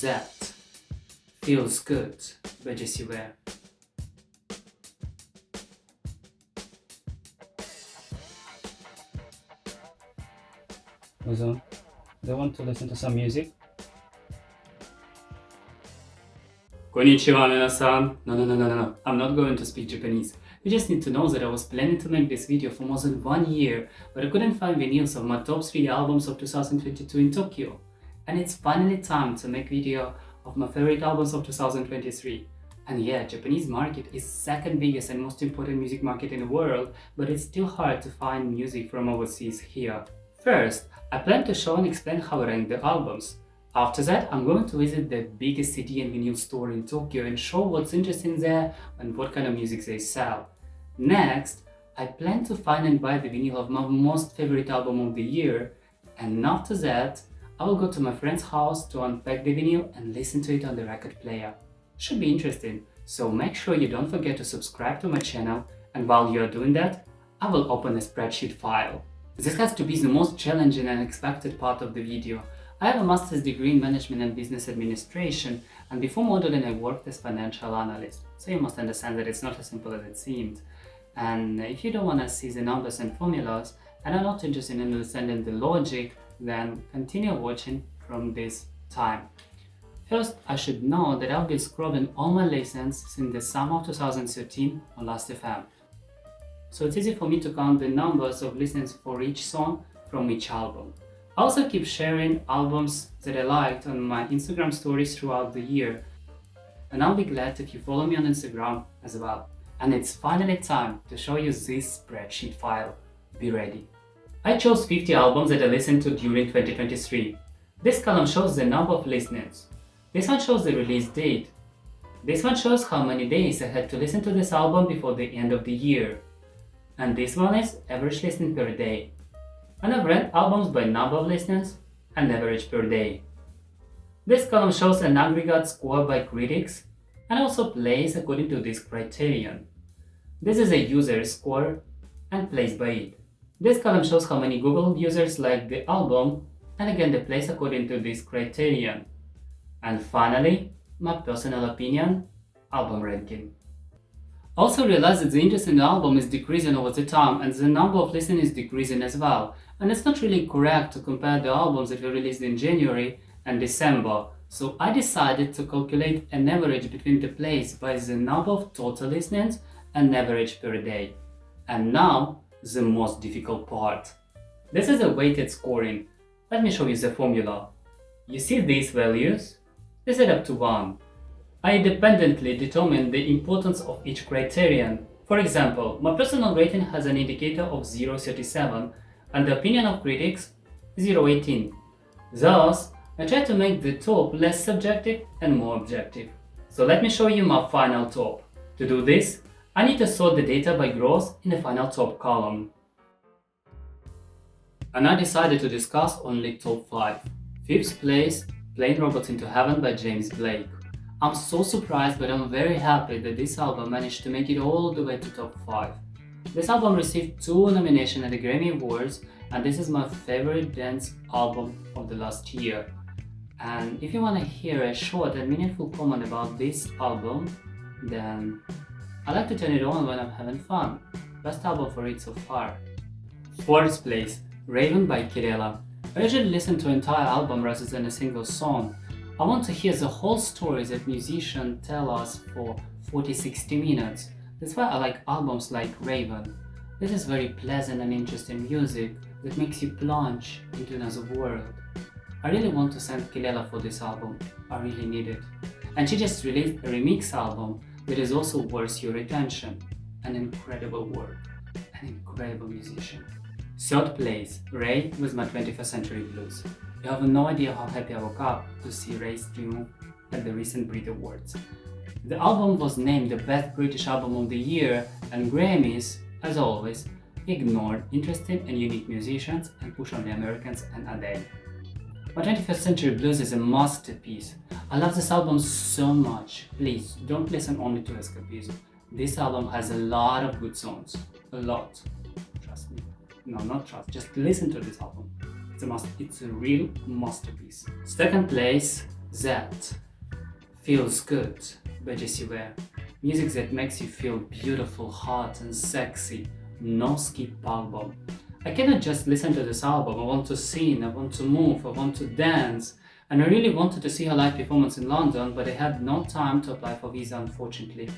That Feels Good by Jessie Ware. Ozone, do you want to listen to some music? Konnichiwa, minasan. No. I'm not going to speak Japanese. You just need to know that I was planning to make this video for more than 1 year, but I couldn't find vinyls of my top 3 albums of 2022 in Tokyo. And it's finally time to make video of my favorite albums of 2023. And yeah, Japanese market is second biggest and most important music market in the world, but it's still hard to find music from overseas here. First, I plan to show and explain how I rank the albums. After that, I'm going to visit the biggest CD and vinyl store in Tokyo and show what's interesting there and what kind of music they sell. Next, I plan to find and buy the vinyl of my most favorite album of the year, and after that, I will go to my friend's house to unpack the vinyl and listen to it on the record player. Should be interesting, so make sure you don't forget to subscribe to my channel, and while you are doing that, I will open a spreadsheet file. This has to be the most challenging and unexpected part of the video. I have a master's degree in management and business administration, and before modeling I worked as financial analyst, so you must understand that it's not as simple as it seemed. And if you don't want to see the numbers and formulas and are not interested in understanding the logic, then continue watching from this time. First, I should know that I've been scrubbing all my listens since the summer of 2013 on Last.fm. So it's easy for me to count the numbers of listens for each song from each album. I also keep sharing albums that I liked on my Instagram stories throughout the year, and I'll be glad if you follow me on Instagram as well. And it's finally time to show you this spreadsheet file. Be ready. I chose 50 albums that I listened to during 2023. This column shows the number of listeners. This one shows the release date. This one shows how many days I had to listen to this album before the end of the year. And this one is average listening per day. And I've ranked albums by number of listeners and average per day. This column shows an aggregate score by critics and also plays according to this criterion. This is a user score and plays by it. This column shows how many Google users like the album, and again the place according to this criterion. And finally, my personal opinion, album ranking. Also realize that the interest in the album is decreasing over the time and the number of listeners is decreasing as well. And it's not really correct to compare the albums that were released in January and December. So I decided to calculate an average between the plays by the number of total listeners and average per day. And now, the most difficult part. This is a weighted scoring. Let me show you the formula. You see these values? They add up to 1. I independently determine the importance of each criterion. For example, my personal rating has an indicator of 0.37 and the opinion of critics 0.18. Thus, I try to make the top less subjective and more objective. So let me show you my final top. To do this, I need to sort the data by growth in the final top column. And I decided to discuss only top 5. 5th place, Plane Robots into Heaven by James Blake. I'm so surprised, but I'm very happy that this album managed to make it all the way to top 5. This album received 2 nominations at the Grammy Awards, and this is my favorite dance album of the last year. And if you want to hear a short and meaningful comment about this album, then I like to turn it on when I'm having fun. Best album for it so far. 4th place, Raven by Kirella. I usually listen to an entire album rather than a single song. I want to hear the whole story that musicians tell us for 40-60 minutes. That's why I like albums like Raven. This is very pleasant and interesting music that makes you plunge into another world. I really want to thank Kirella for this album. I really need it. And she just released a remix album that is also worth your attention. An incredible work. An incredible musician. 3rd place, Ray with My 21st Century Blues. You have no idea how happy I woke up to see Ray's triumph at the recent Brit Awards. The album was named the Best British Album of the Year, and Grammys, as always, ignored interesting and unique musicians and push on the Americans and Adele. My 21st Century Blues is a masterpiece. I love this album so much. Please, don't listen only to escapism. This album has a lot of good songs. A lot. Trust me. No, not trust. Just listen to this album. It's a real masterpiece. 2nd place, That feels good by Jessie Ware. Music that makes you feel beautiful, hot and sexy. No skip album. I cannot just listen to this album. I want to sing, I want to move, I want to dance. And I really wanted to see her live performance in London, but I had no time to apply for visa, unfortunately.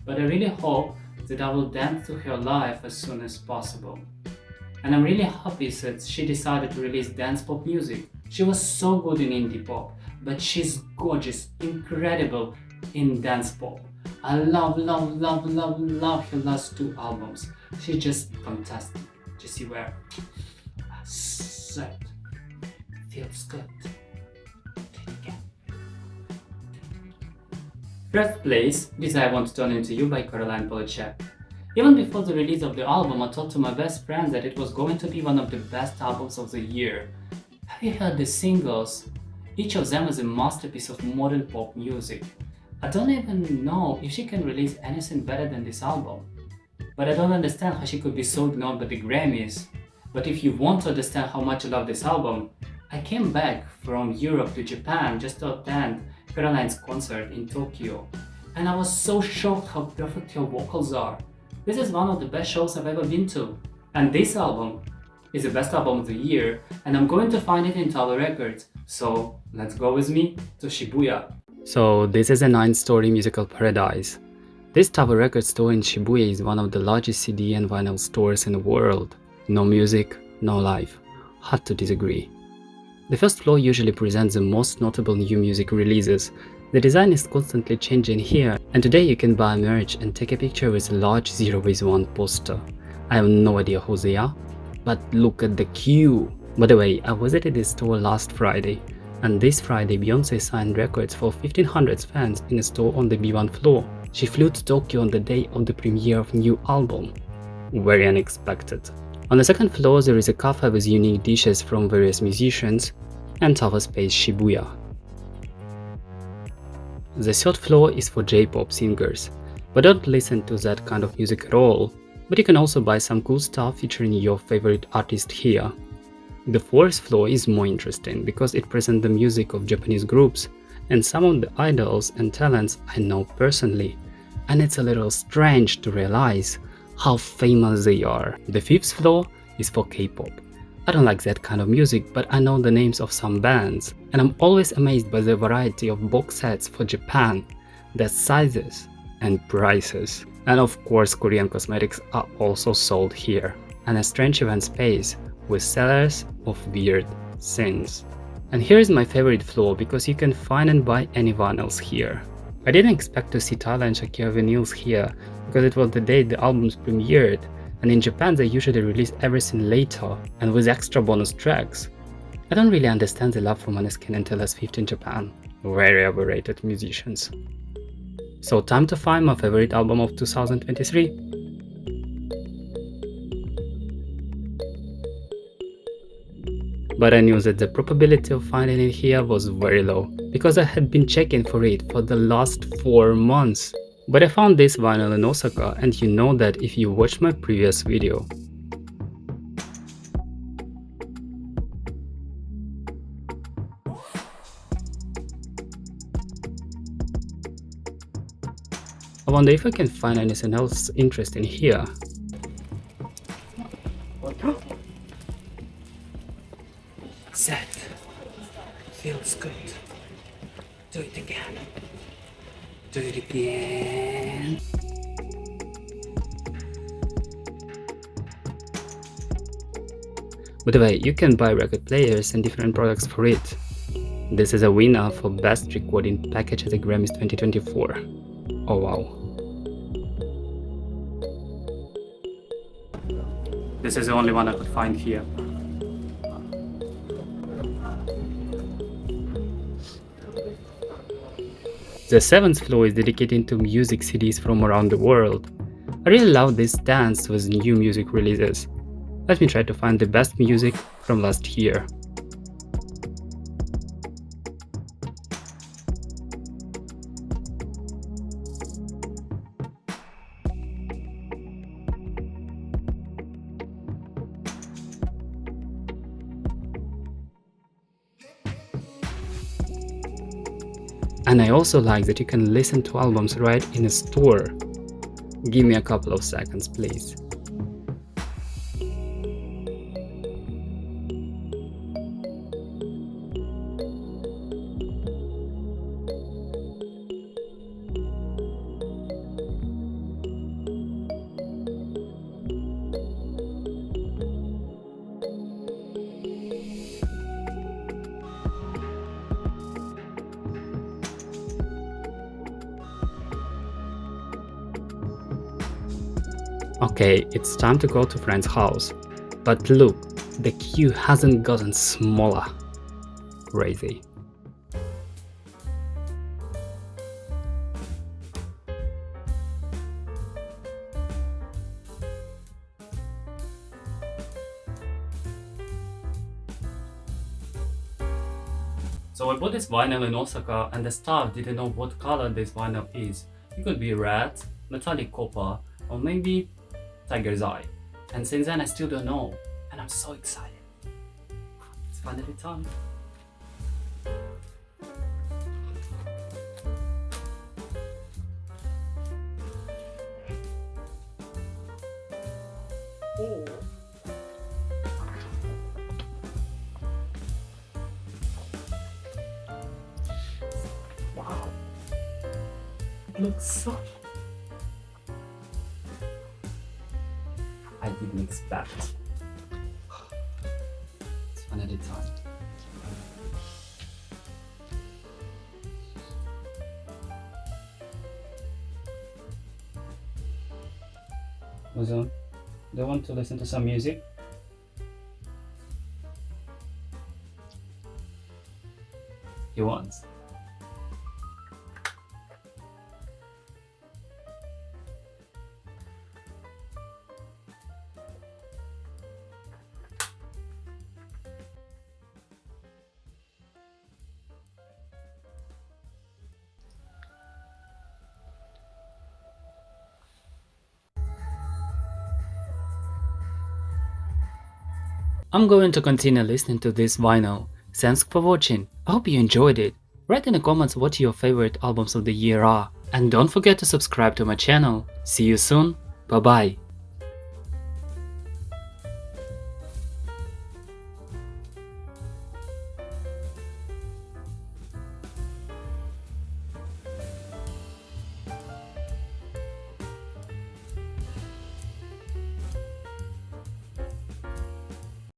But I really hope that I will dance to her live as soon as possible. And I'm really happy that she decided to release dance pop music. She was so good in indie pop, but she's gorgeous, incredible in dance pop. I love her last two albums. She's just fantastic. Jessie Ware. That feels good. First place, This I Want to Turn Into You by Caroline Polachek. Even before the release of the album, I told to my best friend that it was going to be one of the best albums of the year. Have you heard the singles? Each of them is a masterpiece of modern pop music. I don't even know if she can release anything better than this album. But I don't understand how she could be so ignored by the Grammys. But if you want to understand how much I love this album, I came back from Europe to Japan just to attend Caroline's concert in Tokyo. And I was so shocked how perfect her vocals are. This is one of the best shows I've ever been to. And this album is the best album of the year, and I'm going to find it in Tower Records. So let's go with me to Shibuya. So this is a 9-story musical paradise. This Tower Records store in Shibuya is one of the largest CD and vinyl stores in the world. No music, no life. Hard to disagree. The first floor usually presents the most notable new music releases. The design is constantly changing here, and today you can buy merch and take a picture with a large 0-1 poster. I have no idea who they are, but look at the queue! By the way, I visited this store last Friday, and this Friday Beyoncé signed records for 1500 fans in a store on the B1 floor. She flew to Tokyo on the day of the premiere of new album. Very unexpected. On the second floor there is a cafe with unique dishes from various musicians and Tower Space Shibuya. The third floor is for J-pop singers, but don't listen to that kind of music at all, but you can also buy some cool stuff featuring your favorite artist here. The fourth floor is more interesting because it presents the music of Japanese groups and some of the idols and talents I know personally, and it's a little strange to realize how famous they are. The fifth floor is for K-pop. I don't like that kind of music, but I know the names of some bands, and I'm always amazed by the variety of box sets for Japan, their sizes and prices. And of course Korean cosmetics are also sold here, and a strange event space with sellers of weird things. And here is my favorite floor because you can find and buy any vinyls here. I didn't expect to see Tyler and Shakira vinyls here because it was the day the albums premiered, and in Japan they usually release everything later and with extra bonus tracks. I don't really understand the love for Måneskin and Taylor Swift in Japan. Very overrated musicians. So time to find my favorite album of 2023. But I knew that the probability of finding it here was very low, because I had been checking for it for the last 4 months. But I found this vinyl in Osaka, and you know that if you watched my previous video. I wonder if I can find anything else interesting here. That feels good. Do it again. Do it again. By the way, you can buy record players and different products for it. This is a winner for Best Recording Package at the Grammys 2024. Oh wow. This is the only one I could find here. The 7th floor is dedicated to music CDs from around the world. I really love this dance with new music releases. Let me try to find the best music from last year. And I also like that you can listen to albums right in a store. Give me a couple of seconds, please. Okay, it's time to go to friend's house. But look, the queue hasn't gotten smaller. Crazy. So I bought this vinyl in Osaka and the staff didn't know what color this vinyl is. It could be red, metallic copper, or maybe tiger's eye. And since then I still don't know. And I'm so excited. It's finally time. Oh. Wow. It looks so... I didn't expect. It's finally time. Ozone, do you want to listen to some music? He wants. I'm going to continue listening to this vinyl. Thanks for watching. I hope you enjoyed it. Write in the comments what your favorite albums of the year are. And don't forget to subscribe to my channel. See you soon. Bye bye.